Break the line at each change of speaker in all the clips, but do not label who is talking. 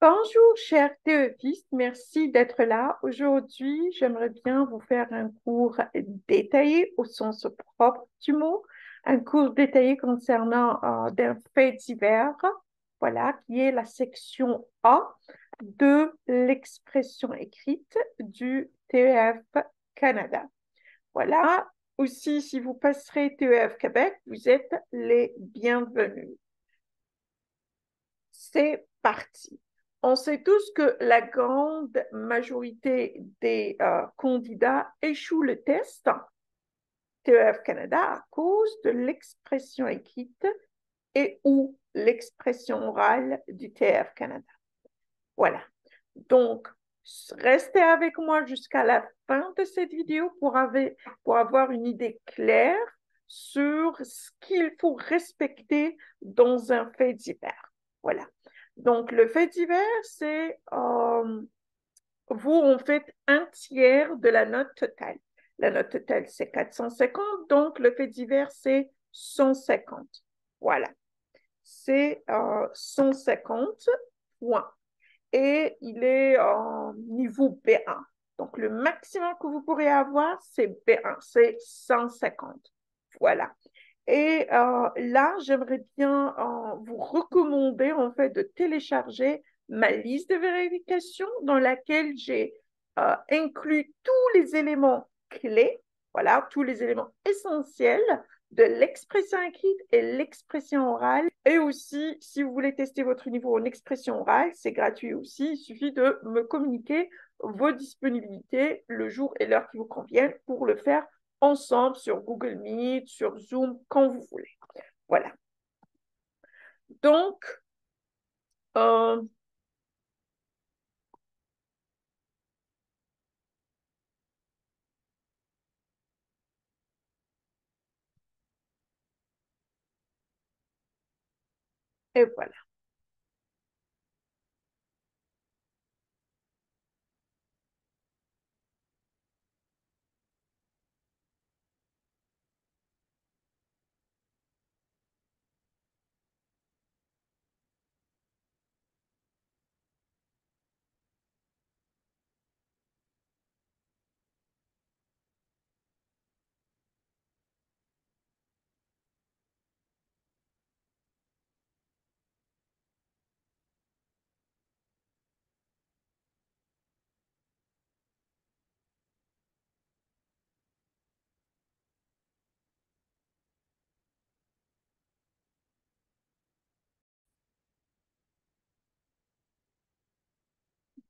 Bonjour, chers théophistes, merci d'être là. Aujourd'hui, j'aimerais bien vous faire un cours détaillé au sens propre du mot, un cours détaillé concernant d'un fait divers, voilà, qui est la section A de l'expression écrite du TEF Canada. Voilà, aussi, si vous passerez TEF Québec, vous êtes les bienvenus. C'est parti. On sait tous que la grande majorité des candidats échouent le test TEF Canada à cause de l'expression écrite et ou l'expression orale du TEF Canada. Voilà. Donc, restez avec moi jusqu'à la fin de cette vidéo pour avoir une idée claire sur ce qu'il faut respecter dans un fait divers. Voilà. Donc, le fait divers, c'est vous en faites un tiers de la note totale. La note totale, c'est 450, donc le fait divers, c'est 150. Voilà. C'est 150 points et il est en niveau B1. Donc, le maximum que vous pourrez avoir, c'est B1, c'est 150. Voilà. Et là, j'aimerais bien vous recommander en fait de télécharger ma liste de vérification dans laquelle j'ai inclus tous les éléments clés, voilà, tous les éléments essentiels de l'expression écrite et l'expression orale. Et aussi, si vous voulez tester votre niveau en expression orale, c'est gratuit aussi. Il suffit de me communiquer vos disponibilités le jour et l'heure qui vous conviennent pour le faire ensemble sur Google Meet, sur Zoom, quand vous voulez. Voilà. Donc, euh, et voilà.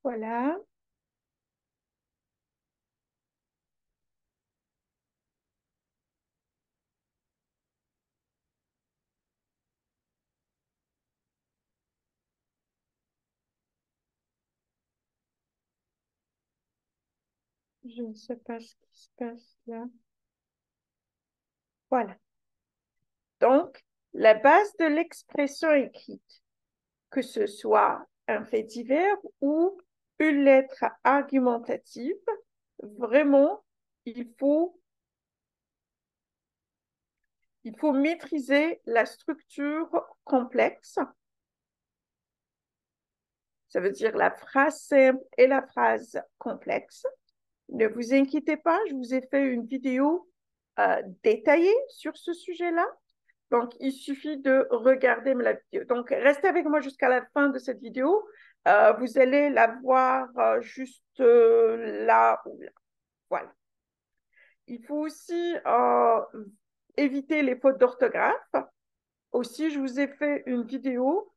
Voilà. Je ne sais pas ce qui se passe là. Voilà. Donc, la base de l'expression écrite, que ce soit un fait divers ou une lettre argumentative, vraiment, il faut, il faut maîtriser la structure complexe. Ça veut dire la phrase simple et la phrase complexe. Ne vous inquiétez pas, je vous ai fait une vidéo détaillée sur ce sujet-là. Donc, il suffit de regarder la vidéo. Donc, restez avec moi jusqu'à la fin de cette vidéo. Vous allez la voir juste là ou là. Voilà. Il faut aussi éviter les fautes d'orthographe. Aussi, je vous ai fait une vidéo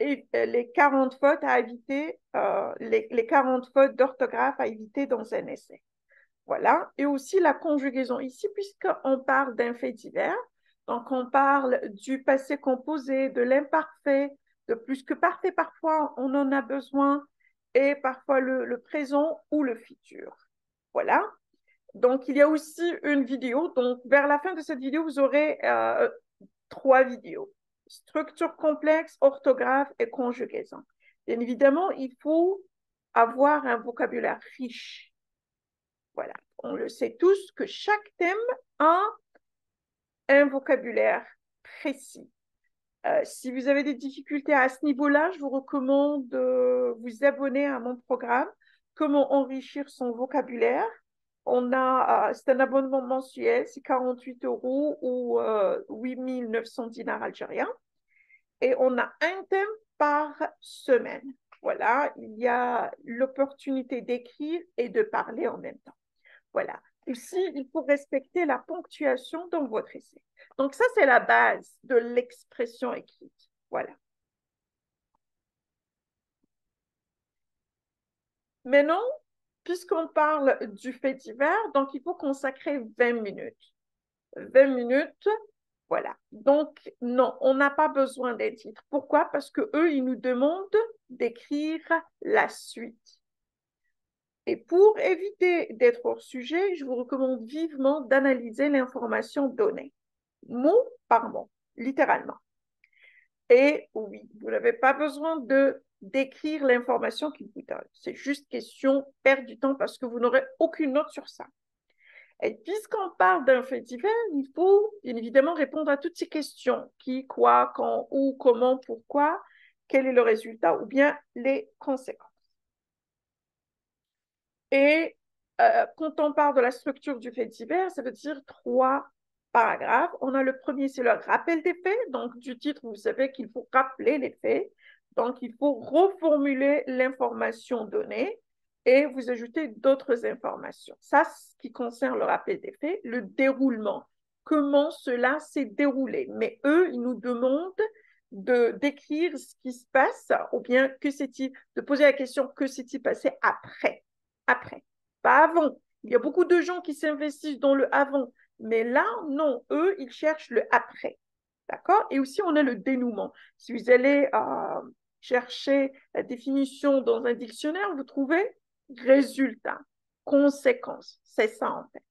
et les 40 fautes à éviter, les 40 fautes d'orthographe à éviter dans un essai. Voilà. Et aussi la conjugaison. Ici, puisqu'on parle d'un fait divers, donc on parle du passé composé, de l'imparfait, de plus que parfait, parfois on en a besoin, et parfois le présent ou le futur. Voilà. Donc, il y a aussi une vidéo. Donc, vers la fin de cette vidéo, vous aurez 3 vidéos. Structure complexe, orthographe et conjugaison. Bien évidemment, il faut avoir un vocabulaire riche. Voilà. On le sait tous que chaque thème a un vocabulaire précis. Si vous avez des difficultés à ce niveau-là, je vous recommande de vous abonner à mon programme Comment enrichir son vocabulaire. C'est un abonnement mensuel, c'est 48 euros ou 8 900 dinars algériens. Et on a un thème par semaine. Voilà, il y a l'opportunité d'écrire et de parler en même temps. Voilà. Ici, il faut respecter la ponctuation dans votre essai. Donc ça, c'est la base de l'expression écrite. Voilà. Maintenant, puisqu'on parle du fait divers, donc il faut consacrer 20 minutes. 20 minutes, voilà. Donc, non, on n'a pas besoin d'un titre. Pourquoi? Parce qu'eux, ils nous demandent d'écrire la suite. Et pour éviter d'être hors sujet, je vous recommande vivement d'analyser l'information donnée, mot par mot, littéralement. Et oui, vous n'avez pas besoin de d'écrire l'information qu'il vous donne. C'est juste question perdre du temps parce que vous n'aurez aucune note sur ça. Et puisqu'on parle d'un fait divers, il faut bien évidemment répondre à toutes ces questions. Qui, quoi, quand, où, comment, pourquoi, quel est le résultat ou bien les conséquences. Et quand on parle de la structure du fait divers, ça veut dire 3 paragraphes. On a le premier, c'est le rappel des faits. Donc, du titre, vous savez qu'il faut rappeler les faits. Donc, il faut reformuler l'information donnée et vous ajouter d'autres informations. Ça, c'est ce qui concerne le rappel des faits, le déroulement. Comment cela s'est déroulé. Mais eux, ils nous demandent d'écrire ce qui se passe ou bien de poser la question que s'est-il passé après, pas avant. Il y a beaucoup de gens qui s'investissent dans le avant, mais là, non, eux, ils cherchent le après. D'accord? Et aussi, on a le dénouement. Si vous allez chercher la définition dans un dictionnaire, vous trouvez résultat, conséquence. C'est ça, en fait.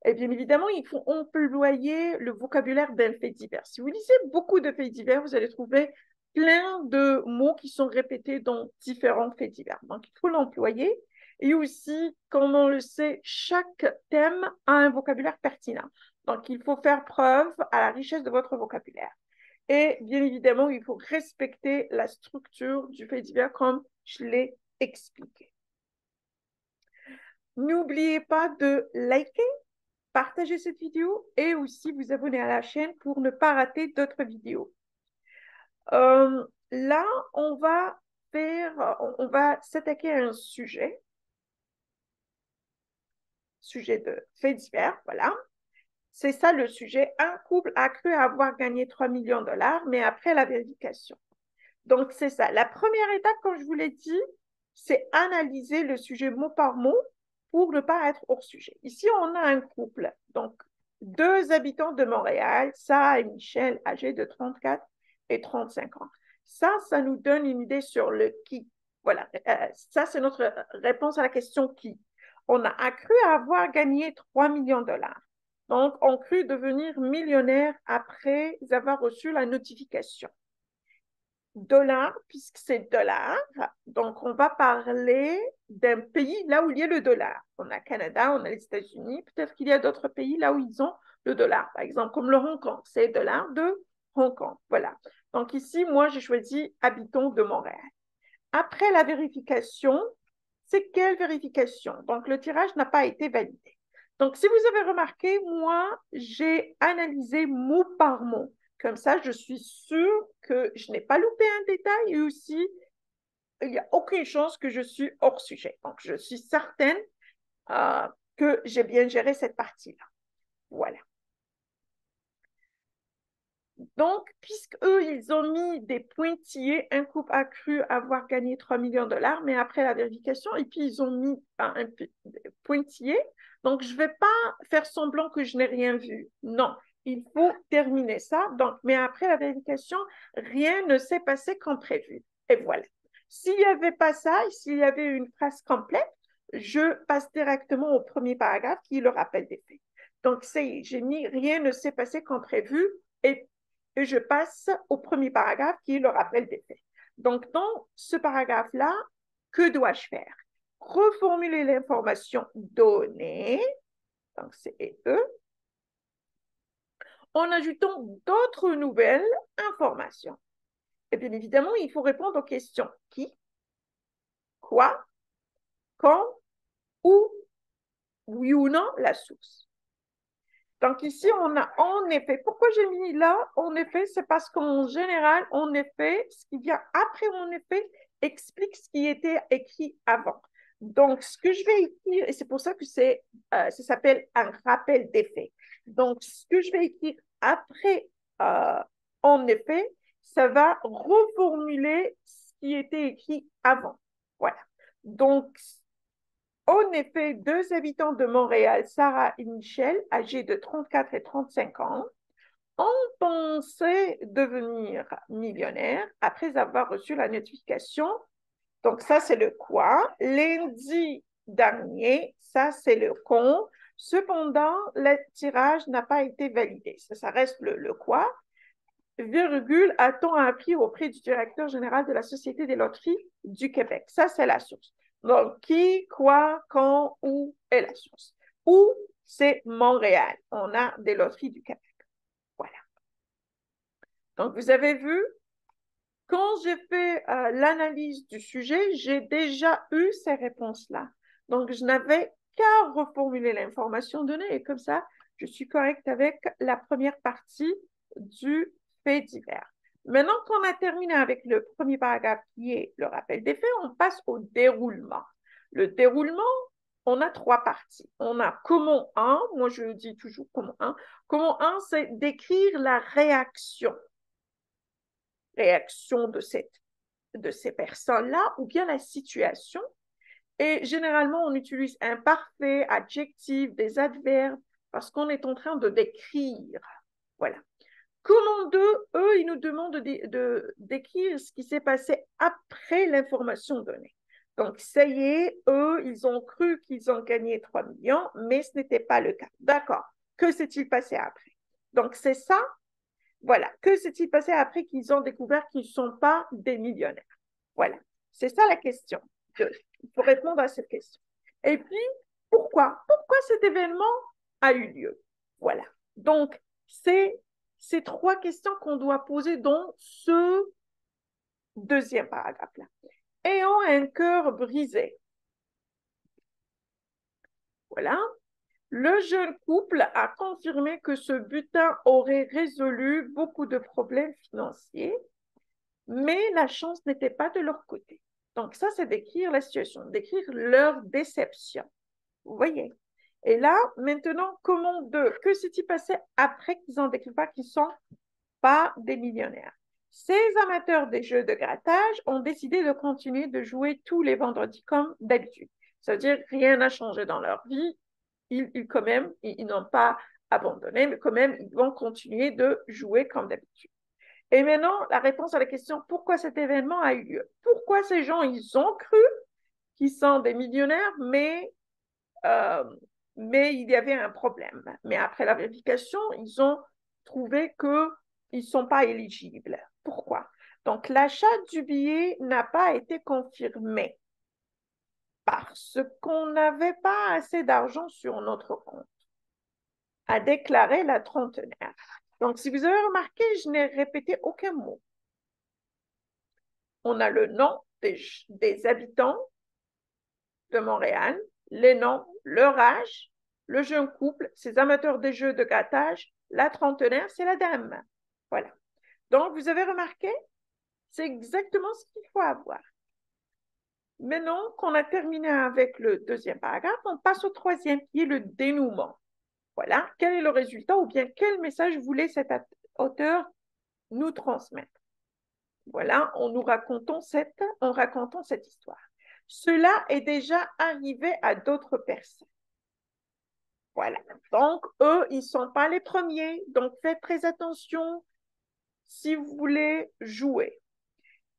Et bien évidemment, il faut employer le vocabulaire d'un fait divers. Si vous lisez beaucoup de faits divers, vous allez trouver plein de mots qui sont répétés dans différents faits divers. Donc, il faut l'employer. Et aussi, comme on le sait, chaque thème a un vocabulaire pertinent. Donc, il faut faire preuve à la richesse de votre vocabulaire. Et bien évidemment, il faut respecter la structure du fait divers comme je l'ai expliqué. N'oubliez pas de liker, partager cette vidéo et aussi vous abonner à la chaîne pour ne pas rater d'autres vidéos. Là, on va s'attaquer à un sujet de faits divers, voilà. C'est ça le sujet. Un couple a cru avoir gagné 3 millions de dollars, mais après la vérification. Donc, c'est ça. La première étape, comme je vous l'ai dit, c'est analyser le sujet mot par mot pour ne pas être hors sujet. Ici, on a un couple. Donc, 2 habitants de Montréal, Sarah et Michel, âgés de 34 et 35 ans. Ça nous donne une idée sur le qui. Voilà, ça, c'est notre réponse à la question qui. On a cru avoir gagné 3 millions de dollars. Donc, on crut devenir millionnaire après avoir reçu la notification. Dollar, puisque c'est dollar, donc on va parler d'un pays là où il y a le dollar. On a Canada, on a les États-Unis, peut-être qu'il y a d'autres pays là où ils ont le dollar. Par exemple, comme le Hong Kong, c'est dollar de Hong Kong. Voilà. Donc ici, moi, j'ai choisi habitants de Montréal. Après la vérification, c'est quelle vérification? Donc le tirage n'a pas été validé. Donc si vous avez remarqué, moi, j'ai analysé mot par mot. Comme ça, je suis sûre que je n'ai pas loupé un détail et aussi, il n'y a aucune chance que je suis hors sujet. Donc, je suis certaine que j'ai bien géré cette partie-là. Voilà. Donc, puisqu'eux, ils ont mis des pointillés, un couple a cru avoir gagné 3 millions de dollars, mais après la vérification, et puis ils ont mis un pointillé. Donc, je ne vais pas faire semblant que je n'ai rien vu. Non, il faut terminer ça. Donc, mais après la vérification, rien ne s'est passé comme prévu. Et voilà. S'il n'y avait pas ça, s'il y avait une phrase complète, je passe directement au premier paragraphe qui est le rappel des faits. Donc, j'ai mis rien ne s'est passé comme prévu et je passe au premier paragraphe qui est le rappel des faits. Donc, dans ce paragraphe-là, que dois-je faire? Reformuler l'information donnée, donc c'est E, en ajoutant d'autres nouvelles informations. Et bien évidemment, il faut répondre aux questions qui, quoi, quand, où, oui ou non, la source. Donc ici, on a en effet, pourquoi j'ai mis là en effet, c'est parce qu'en général, en effet, ce qui vient après en effet explique ce qui était écrit avant. Donc, ce que je vais écrire, et c'est pour ça que ça s'appelle un rappel des faits. Donc, ce que je vais écrire après en effet, ça va reformuler ce qui était écrit avant. Voilà. Donc, en effet, deux habitants de Montréal, Sarah et Michel, âgés de 34 et 35 ans, ont pensé devenir millionnaires après avoir reçu la notification. Donc, ça, c'est le quoi. Lundi dernier, ça, c'est le quand. Cependant, le tirage n'a pas été validé. Ça reste le quoi. Virgule, a-t-on appris auprès du directeur général de la Société des loteries du Québec. Ça, c'est la source. Donc, qui, quoi, quand, où est la source. Où, c'est Montréal. On a des loteries du Québec. Voilà. Donc, vous avez vu, quand j'ai fait l'analyse du sujet, j'ai déjà eu ces réponses-là. Donc, je n'avais qu'à reformuler l'information donnée et comme ça, je suis correcte avec la première partie du fait divers. Maintenant qu'on a terminé avec le premier paragraphe qui est le rappel des faits, on passe au déroulement. Le déroulement, on a trois parties. On a comment un, moi je dis toujours comment un. Comment un, c'est décrire la réaction de ces personnes-là ou bien la situation. Et généralement, on utilise un parfait, adjectif, des adverbes, parce qu'on est en train de décrire. Voilà. Comment deux, eux, ils nous demandent de décrire ce qui s'est passé après l'information donnée. Donc, ça y est, eux, ils ont cru qu'ils ont gagné 3 millions, mais ce n'était pas le cas. D'accord. Que s'est-il passé après? Donc, c'est ça. Voilà. Que s'est-il passé après qu'ils ont découvert qu'ils ne sont pas des millionnaires? Voilà. C'est ça la question. Il faut répondre à cette question. Et puis, pourquoi? Pourquoi cet événement a eu lieu? Voilà. Donc, c'est ces trois questions qu'on doit poser dans ce deuxième paragraphe-là. Ayant un cœur brisé. Voilà. Le jeune couple a confirmé que ce butin aurait résolu beaucoup de problèmes financiers, mais la chance n'était pas de leur côté. Donc ça, c'est décrire la situation, décrire leur déception. Vous voyez? Et là, maintenant, que s'est-il passé après qu'ils ont découvert qu'ils ne sont pas des millionnaires? Ces amateurs des jeux de grattage ont décidé de continuer de jouer tous les vendredis comme d'habitude. Ça veut dire que rien n'a changé dans leur vie. Ils n'ont pas abandonné, mais quand même, ils vont continuer de jouer comme d'habitude. Et maintenant, la réponse à la question pourquoi cet événement a eu lieu. Pourquoi ces gens, ils ont cru qu'ils sont des millionnaires, euh, mais il y avait un problème. Mais après la vérification, ils ont trouvé qu'ils ne sont pas éligibles. Pourquoi? Donc, l'achat du billet n'a pas été confirmé parce qu'on n'avait pas assez d'argent sur notre compte, a déclaré la trentenaire. Donc, si vous avez remarqué, je n'ai répété aucun mot. On a le nom des habitants de Montréal, les noms, leur âge, le jeune couple, ces amateurs des jeux de grattage, la trentenaire, c'est la dame. Voilà. Donc, vous avez remarqué, c'est exactement ce qu'il faut avoir. Maintenant qu'on a terminé avec le deuxième paragraphe, on passe au troisième qui est le dénouement. Voilà, quel est le résultat ou bien quel message voulait cet auteur nous transmettre. Voilà, en racontant cette histoire. Cela est déjà arrivé à d'autres personnes. Voilà, donc eux, ils ne sont pas les premiers, donc faites très attention si vous voulez jouer.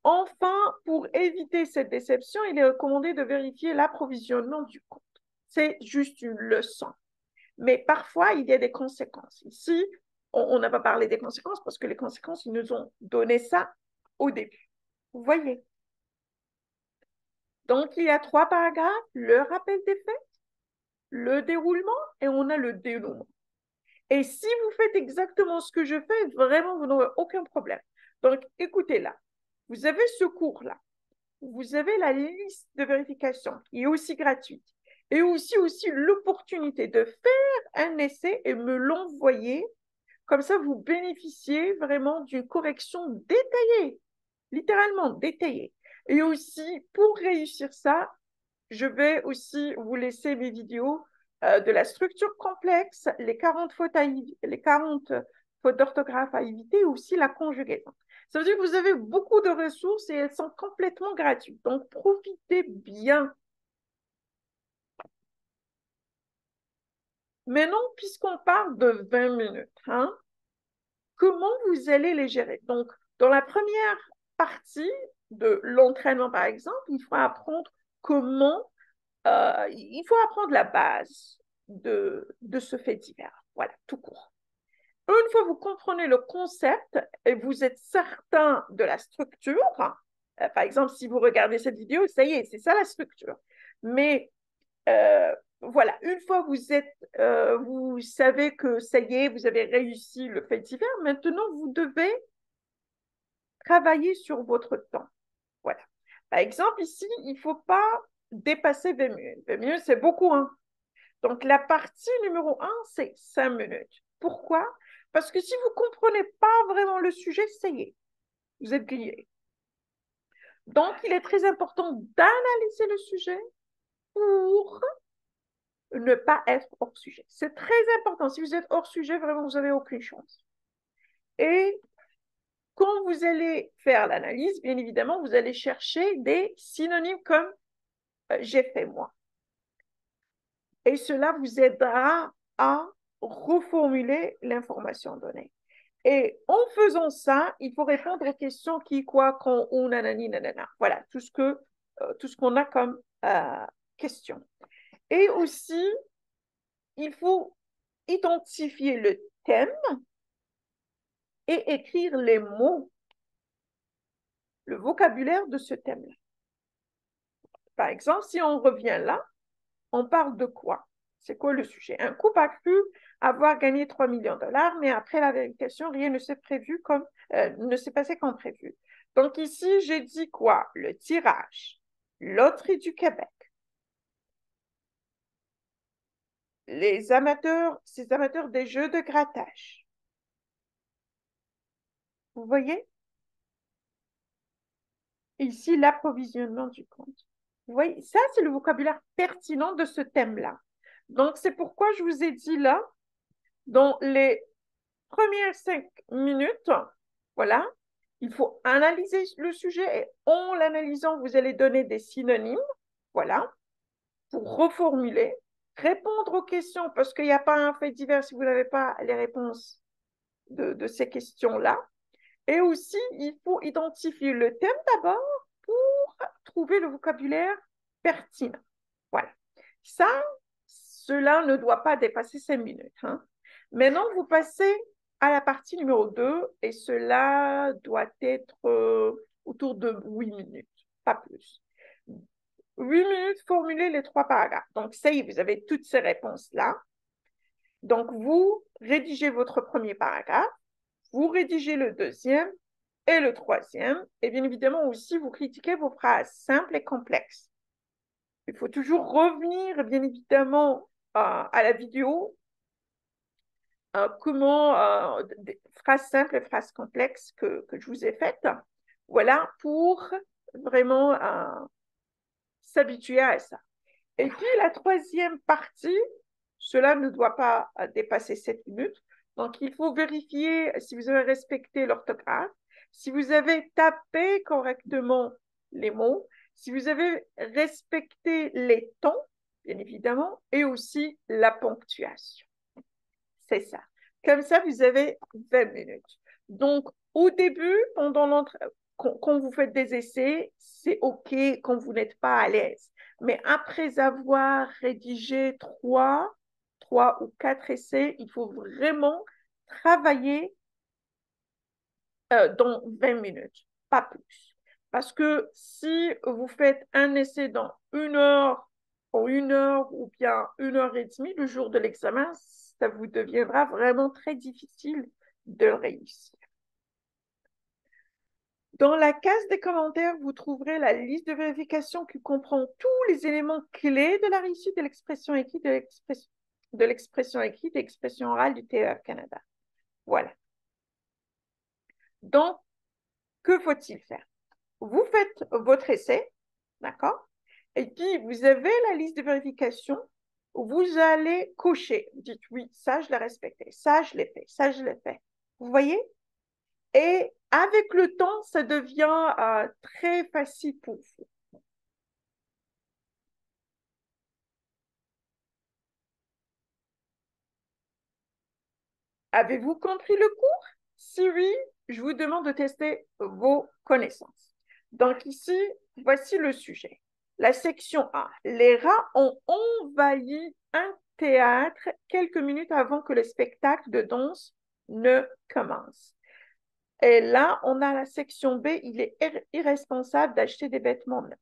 Enfin, pour éviter cette déception, il est recommandé de vérifier l'approvisionnement du compte. C'est juste une leçon. Mais parfois, il y a des conséquences. Ici, on n'a pas parlé des conséquences parce que les conséquences, ils nous ont donné ça au début. Vous voyez? Donc, il y a trois paragraphes, le rappel des faits, le déroulement et on a le dénouement. Et si vous faites exactement ce que je fais, vraiment, vous n'aurez aucun problème. Donc, écoutez là, vous avez ce cours-là, vous avez la liste de vérification qui est aussi gratuite et aussi l'opportunité de faire un essai et me l'envoyer. Comme ça, vous bénéficiez vraiment d'une correction détaillée, littéralement détaillée. Et aussi, pour réussir ça, je vais aussi vous laisser mes vidéos de la structure complexe, les 40 fautes, les 40 fautes d'orthographe à éviter, et aussi la conjugaison. Ça veut dire que vous avez beaucoup de ressources et elles sont complètement gratuites. Donc, profitez bien. Maintenant, puisqu'on parle de 20 minutes, hein, comment vous allez les gérer? Donc, dans la première partie de l'entraînement, par exemple, il faut apprendre comment, il faut apprendre la base de ce fait divers. Voilà, tout court. Une fois que vous comprenez le concept et vous êtes certain de la structure, par exemple, si vous regardez cette vidéo, ça y est, c'est ça la structure. Mais voilà, une fois que vous savez que ça y est, vous avez réussi le fait divers, maintenant vous devez travailler sur votre temps. Voilà. Par exemple, ici, il ne faut pas dépasser 20 minutes. 20 minutes, c'est beaucoup, hein? Donc, la partie numéro 1, c'est 5 minutes. Pourquoi? Parce que si vous ne comprenez pas vraiment le sujet, ça y est, vous êtes grillé. Donc, il est très important d'analyser le sujet pour ne pas être hors sujet. C'est très important. Si vous êtes hors sujet, vraiment, vous n'avez aucune chance. Et quand vous allez faire l'analyse, bien évidemment, vous allez chercher des synonymes comme j'ai fait moi. Et cela vous aidera à reformuler l'information donnée. Et en faisant ça, il faut répondre aux questions qui, quoi, quand, où, nanani, nanana. Voilà, tout ce qu'on a comme question. Et aussi, il faut identifier le thème et écrire les mots, le vocabulaire de ce thème-là. Par exemple, si on revient là, on parle de quoi? C'est quoi le sujet? Un couple a cru avoir gagné 3 millions de dollars, mais après la vérification, rien ne s'est passé comme prévu. Donc ici, j'ai dit quoi? Le tirage, loterie du Québec. Ces amateurs des jeux de grattage. Vous voyez? Ici, l'approvisionnement du compte. Vous voyez, ça, c'est le vocabulaire pertinent de ce thème-là. Donc, c'est pourquoi je vous ai dit là, dans les premières 5 minutes, voilà, il faut analyser le sujet et en l'analysant, vous allez donner des synonymes, voilà, pour reformuler, répondre aux questions, parce qu'il n'y a pas un fait divers si vous n'avez pas les réponses de ces questions-là. Et aussi, il faut identifier le thème d'abord pour trouver le vocabulaire pertinent. Voilà. Cela ne doit pas dépasser 5 minutes. Hein. Maintenant, vous passez à la partie numéro 2 et cela doit être autour de 8 minutes, pas plus. 8 minutes, formuler les 3 paragraphes. Donc, ça y est, vous avez toutes ces réponses-là. Donc, vous rédigez votre premier paragraphe, vous rédigez le deuxième et le troisième. Et bien évidemment aussi, vous critiquez vos phrases simples et complexes. Il faut toujours revenir, bien évidemment, à la vidéo, des phrases simples et phrases complexes que je vous ai faites. Voilà, pour vraiment s'habituer à ça. Et puis, la troisième partie, cela ne doit pas dépasser 7 minutes. Donc, il faut vérifier si vous avez respecté l'orthographe, si vous avez tapé correctement les mots, si vous avez respecté les tons, bien évidemment, et aussi la ponctuation. C'est ça. Comme ça, vous avez 20 minutes. Donc, au début, quand vous faites des essais, c'est OK quand vous n'êtes pas à l'aise. Mais après avoir rédigé trois ou quatre essais, il faut vraiment travailler dans 20 minutes, pas plus. Parce que si vous faites un essai dans 1 heure, ou 1 heure, ou bien 1 heure et demie, le jour de l'examen, ça vous deviendra vraiment très difficile de le réussir. Dans la case des commentaires, vous trouverez la liste de vérification qui comprend tous les éléments clés de la réussite de l'expression écrite, de l'expression écrite et l'expression orale du TEF Canada. Voilà. Donc, que faut-il faire? Vous faites votre essai, d'accord? Et puis, vous avez la liste de vérification. Vous allez cocher. Vous dites, oui, ça, je l'ai respecté. Ça, je l'ai fait. Ça, je l'ai fait. Vous voyez? Et avec le temps, ça devient très facile pour vous. Avez-vous compris le cours? Si oui, je vous demande de tester vos connaissances. Donc ici, voici le sujet. La section A. Les rats ont envahi un théâtre quelques minutes avant que le spectacle de danse ne commence. Et là, on a la section B. Il est irresponsable d'acheter des vêtements neufs.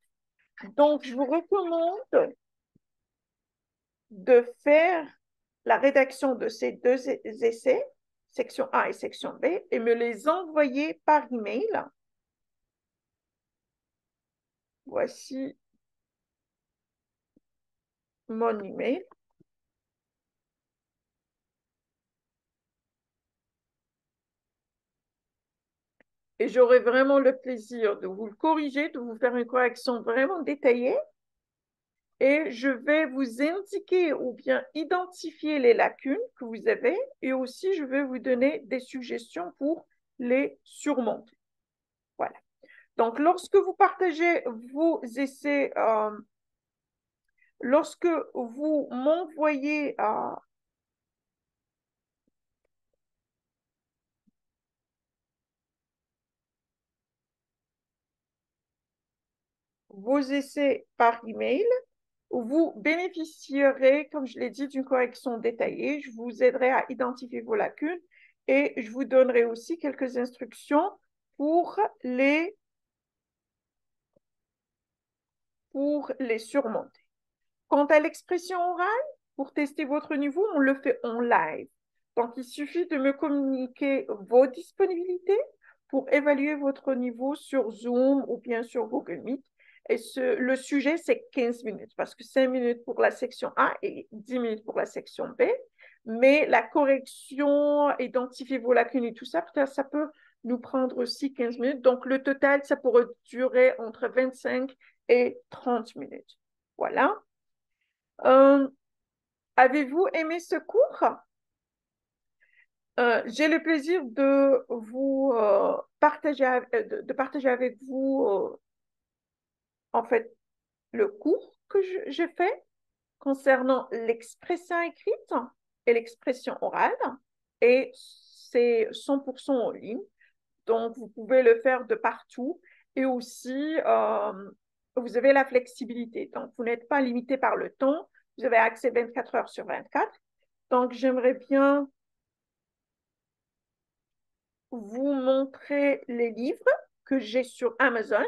Donc, je vous recommande de faire la rédaction de ces deux essais, section A et section B, et me les envoyer par email. Voici mon email. Et j'aurai vraiment le plaisir de vous le corriger, de vous faire une correction vraiment détaillée. Et je vais vous indiquer ou bien identifier les lacunes que vous avez et aussi je vais vous donner des suggestions pour les surmonter. Voilà. Donc, lorsque vous partagez vos essais, lorsque vous m'envoyez vos essais par email, vous bénéficierez, comme je l'ai dit, d'une correction détaillée. Je vous aiderai à identifier vos lacunes et je vous donnerai aussi quelques instructions pour les surmonter. Quant à l'expression orale, pour tester votre niveau, on le fait en live. Donc, il suffit de me communiquer vos disponibilités pour évaluer votre niveau sur Zoom ou bien sur Google Meet. Et le sujet, c'est 15 minutes parce que 5 minutes pour la section A et 10 minutes pour la section B. Mais la correction, identifier vos lacunes et tout ça, peut-être ça peut nous prendre aussi 15 minutes. Donc, le total, ça pourrait durer entre 25 et 30 minutes. Voilà. Euh, Avez-vous aimé ce cours? J'ai le plaisir de vous partager, de partager avec vous en fait le cours que j'ai fait concernant l'expression écrite et l'expression orale et c'est 100% en ligne. Donc, vous pouvez le faire de partout et aussi, vous avez la flexibilité. Donc, vous n'êtes pas limité par le temps. Vous avez accès 24 heures sur 24. Donc, j'aimerais bien vous montrer les livres que j'ai sur Amazon.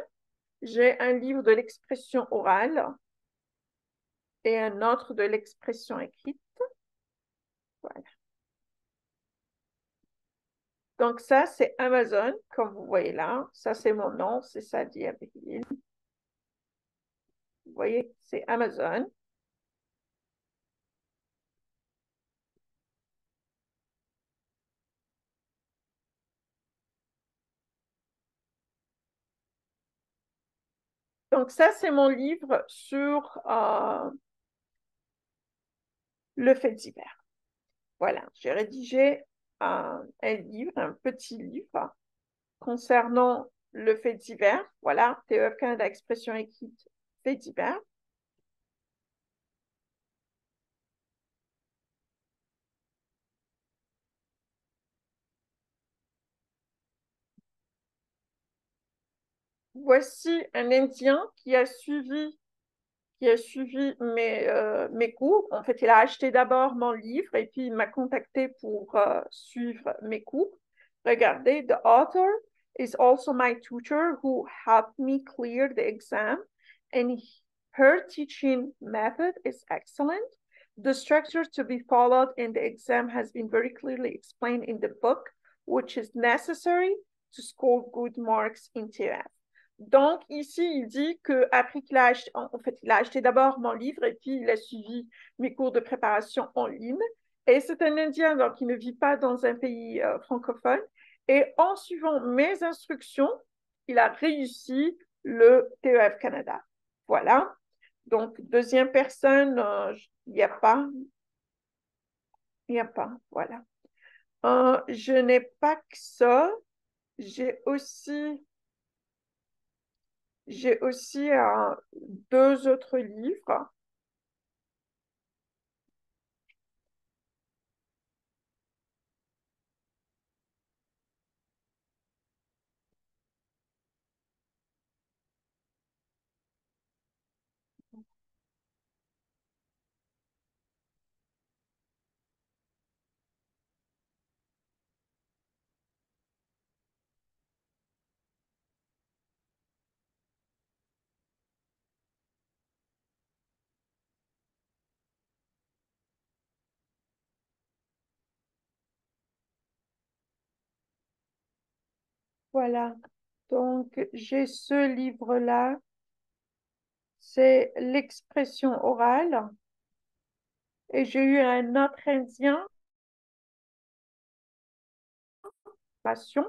J'ai un livre de l'expression orale et un autre de l'expression écrite. Voilà. Donc, ça, c'est Amazon, comme vous voyez là. Ça, c'est mon nom, c'est Sadie Abril. Vous voyez, c'est Amazon. Donc, ça, c'est mon livre sur le fait divers. Voilà, j'ai rédigé un livre, un petit livre concernant le fait divers. Voilà, TEF Canada Expression écrite fait divers. Voici un Indien qui a suivi mes cours. En fait, il a acheté d'abord mon livre et puis il m'a contacté pour suivre mes cours. Regardez, the author is also my tutor who helped me clear the exam and her teaching method is excellent. The structure to be followed in the exam has been very clearly explained in the book, which is necessary to score good marks in TEF. Donc, ici, il dit qu'après qu'il a acheté, en fait, il a acheté d'abord mon livre et puis il a suivi mes cours de préparation en ligne. Et c'est un Indien, donc il ne vit pas dans un pays francophone. Et en suivant mes instructions, il a réussi le TEF Canada. Voilà. Donc, deuxième personne, il n'y a pas. Il n'y a pas. Voilà. Je n'ai pas que ça. J'ai aussi, j'ai aussi deux autres livres. Voilà. Donc, j'ai ce livre-là. C'est l'expression orale. Et j'ai eu un autre indien, passion.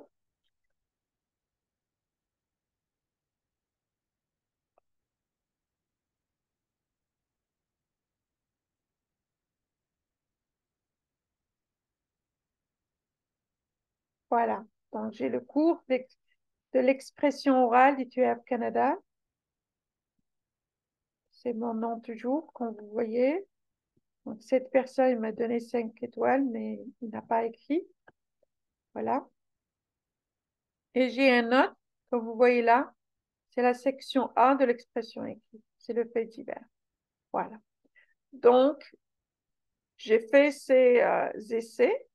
Voilà. Donc, j'ai le cours de l'expression orale du TUF Canada. C'est mon nom toujours, comme vous voyez. Donc, cette personne m'a donné 5 étoiles, mais il n'a pas écrit. Voilà. Et j'ai un autre, comme vous voyez là, c'est la section A de l'expression écrite. C'est le fait divers. Voilà. Donc, j'ai fait ces essais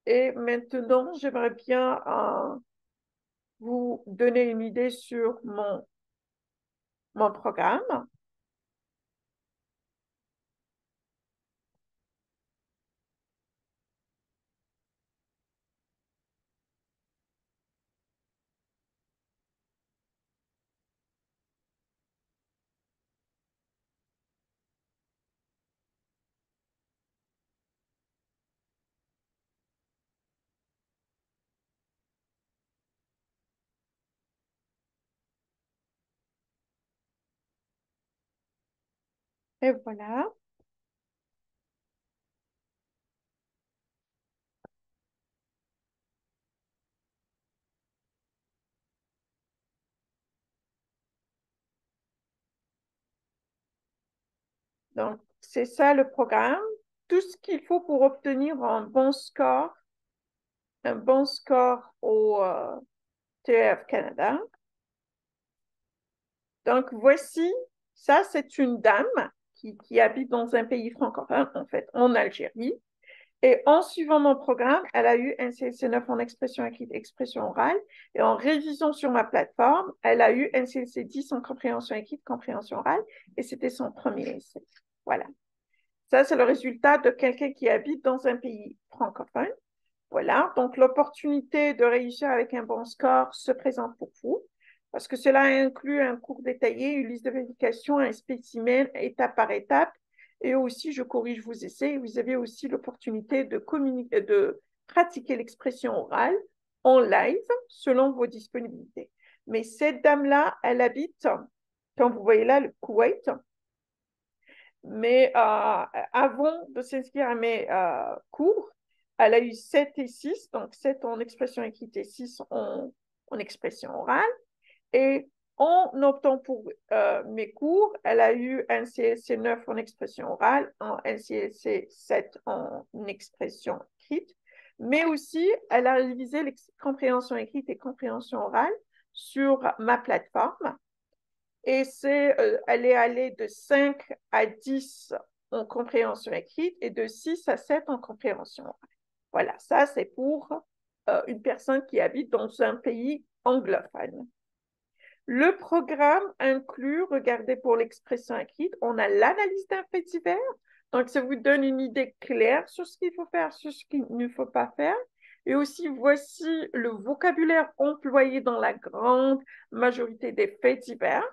et maintenant, j'aimerais bien vous donner une idée sur mon programme. Et voilà. Donc, c'est ça le programme. Tout ce qu'il faut pour obtenir un bon score au TEF Canada. Donc, voici, ça, c'est une dame qui habite dans un pays francophone, en fait, en Algérie. Et en suivant mon programme, elle a eu un CLC 9 en expression écrite, expression orale. Et en révisant sur ma plateforme, elle a eu un CLC 10 en compréhension écrite, compréhension orale. Et c'était son premier essai. Voilà. Ça, c'est le résultat de quelqu'un qui habite dans un pays francophone. Voilà. Donc, l'opportunité de réussir avec un bon score se présente pour vous. Parce que cela inclut un cours détaillé, une liste de vérification, un spécimen étape par étape. Et aussi, je corrige vos essais. Vous avez aussi l'opportunité de pratiquer l'expression orale en live selon vos disponibilités. Mais cette dame-là, elle habite, comme vous voyez là, le Koweït. Mais avant de s'inscrire à mes cours, elle a eu 7 et 6, donc 7 en expression écrite et 6 en expression orale. Et en optant pour mes cours, elle a eu un CLC 9 en expression orale, un CLC 7 en expression écrite, mais aussi elle a révisé les compréhensions écrites et compréhension orale sur ma plateforme. Et elle est allée de 5 à 10 en compréhension écrite et de 6 à 7 en compréhension orale. Voilà, ça c'est pour une personne qui habite dans un pays anglophone. Le programme inclut, regardez pour l'expression écrite, on a l'analyse d'un fait divers, Donc, ça vous donne une idée claire sur ce qu'il faut faire, sur ce qu'il ne faut pas faire. Et aussi, voici le vocabulaire employé dans la grande majorité des faits divers.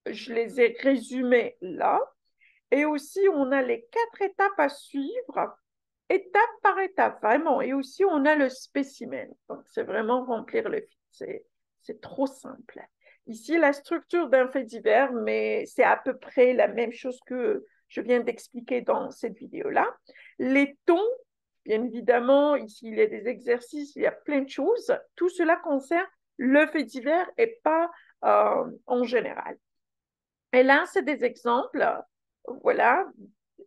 Je les ai résumés là. Et aussi, on a les 4 étapes à suivre, étape par étape, vraiment. Et aussi, on a le spécimen. Donc, c'est vraiment remplir le vide. C'est trop simple. Ici, la structure d'un fait divers, mais c'est à peu près la même chose que je viens d'expliquer dans cette vidéo-là. Les tons, bien évidemment, ici, il y a des exercices, il y a plein de choses. Tout cela concerne le fait divers et pas en général. Et là, c'est des exemples, voilà,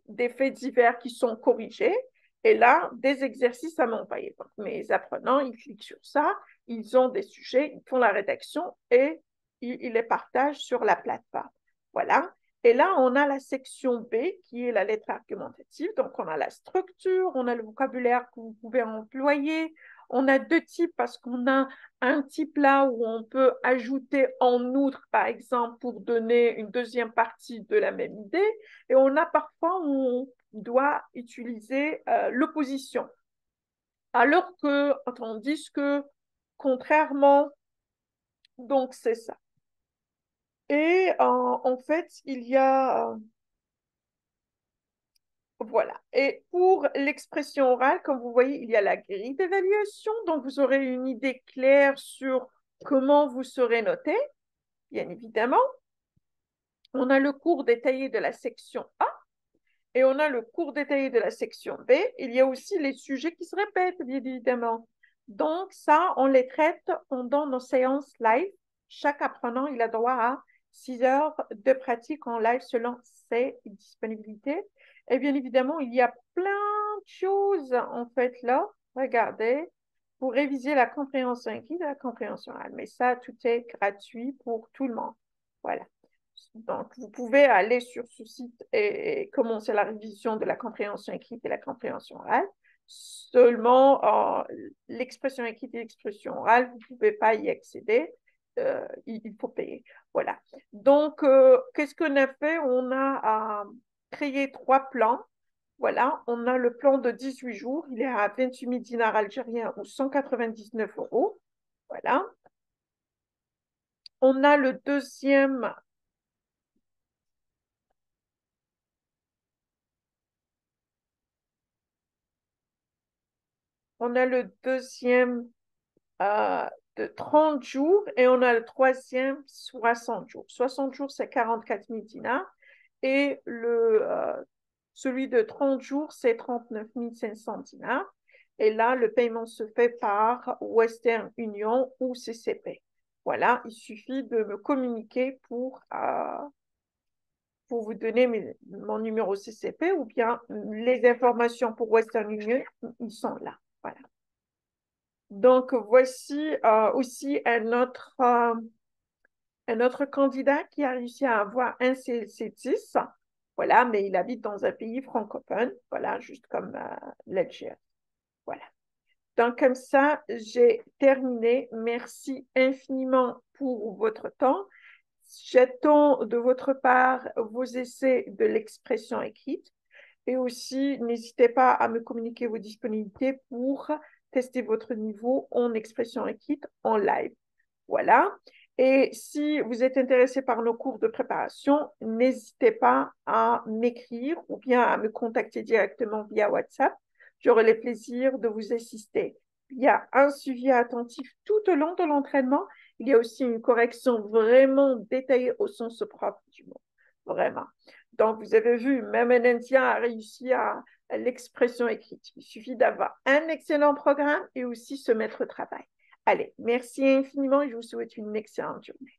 des faits divers qui sont corrigés. Et là, des exercices à m'envoyer. Donc, mes apprenants, ils cliquent sur ça, ils ont des sujets, ils font la rédaction et ils les partagent sur la plateforme. Voilà. Et là, on a la section B qui est la lettre argumentative. Donc, on a la structure, on a le vocabulaire que vous pouvez employer. On a 2 types parce qu'on a un type là où on peut ajouter en outre, par exemple, pour donner une deuxième partie de la même idée. Et on a parfois où on doit utiliser l'opposition. Alors que, tandis que, contrairement, donc c'est ça. Et en fait, il y a, voilà. Et pour l'expression orale, comme vous voyez, il y a la grille d'évaluation. Donc, vous aurez une idée claire sur comment vous serez noté, bien évidemment. On a le cours détaillé de la section A et on a le cours détaillé de la section B. Il y a aussi les sujets qui se répètent, bien évidemment. Donc, ça, on les traite pendant nos séances live. Chaque apprenant, il a droit à 6 heures de pratique en live selon ses disponibilités. Et bien évidemment, il y a plein de choses, en fait, là. Regardez, pour réviser la compréhension écrite et la compréhension orale. Mais ça, tout est gratuit pour tout le monde. Voilà. Donc, vous pouvez aller sur ce site et commencer la révision de la compréhension écrite et la compréhension orale. Seulement, l'expression écrite et l'expression orale, vous ne pouvez pas y accéder. Il faut payer. Voilà. Donc, qu'est-ce qu'on a fait? On a créé 3 plans. Voilà, on a le plan de 18 jours. Il est à 28 000 dinars algériens ou 199 euros. Voilà. On a le deuxième On a le deuxième euh, de 30 jours et on a le troisième 60 jours. 60 jours, c'est 44 000 dinars et celui de 30 jours, c'est 39 500 dinars. Et là, le paiement se fait par Western Union ou CCP. Voilà, il suffit de me communiquer pour vous donner mon numéro CCP ou bien les informations pour Western Union, ils sont là. Voilà. Donc, voici aussi un autre candidat qui a réussi à avoir un CLC10. Voilà, mais il habite dans un pays francophone. Voilà, juste comme l'Algérie. Voilà. Donc, comme ça, j'ai terminé. Merci infiniment pour votre temps. J'attends de votre part vos essais de l'expression écrite. Et aussi, n'hésitez pas à me communiquer vos disponibilités pour tester votre niveau en expression écrite en live. Voilà. Et si vous êtes intéressé par nos cours de préparation, n'hésitez pas à m'écrire ou bien à me contacter directement via WhatsApp. J'aurai le plaisir de vous assister. Il y a un suivi attentif tout au long de l'entraînement. Il y a aussi une correction vraiment détaillée au sens propre du mot. Vraiment. Donc, vous avez vu, même un Indien a réussi à l'expression écrite. Il suffit d'avoir un excellent programme et aussi se mettre au travail. Allez, merci infiniment et je vous souhaite une excellente journée.